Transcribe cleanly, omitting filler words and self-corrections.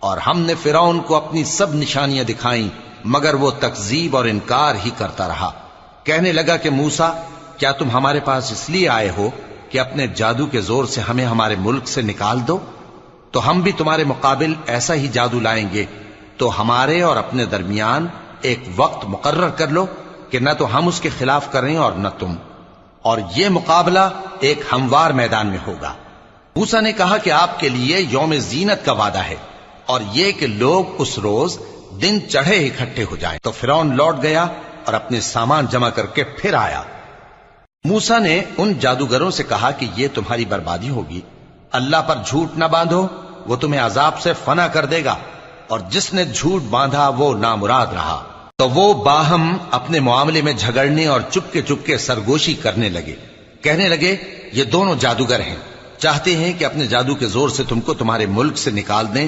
اور ہم نے فرعون کو اپنی سب نشانیاں دکھائیں مگر وہ تکذیب اور انکار ہی کرتا رہا۔ کہنے لگا کہ موسیٰ، کیا تم ہمارے پاس اس لیے آئے ہو کہ اپنے جادو کے زور سے ہمیں ہمارے ملک سے نکال دو؟ تو ہم بھی تمہارے مقابل ایسا ہی جادو لائیں گے، تو ہمارے اور اپنے درمیان ایک وقت مقرر کر لو کہ نہ تو ہم اس کے خلاف کریں اور نہ تم، اور یہ مقابلہ ایک ہموار میدان میں ہوگا۔ موسیٰ نے کہا کہ آپ کے لیے یوم زینت کا وعدہ ہے، اور یہ کہ لوگ اس روز دن چڑھے اکٹھے ہو جائیں۔ تو فرعون لوٹ گیا اور اپنے سامان جمع کر کے پھر آیا۔ موسیٰ نے ان جادوگروں سے کہا کہ یہ تمہاری بربادی ہوگی، اللہ پر جھوٹ نہ باندھو، وہ تمہیں عذاب سے فنا کر دے گا، اور جس نے جھوٹ باندھا وہ نامراد رہا۔ تو وہ باہم اپنے معاملے میں جھگڑنے اور چپکے سرگوشی کرنے لگے۔ کہنے لگے یہ دونوں جادوگر ہیں، چاہتے ہیں کہ اپنے جادو کے زور سے تم کو تمہارے ملک سے نکال دیں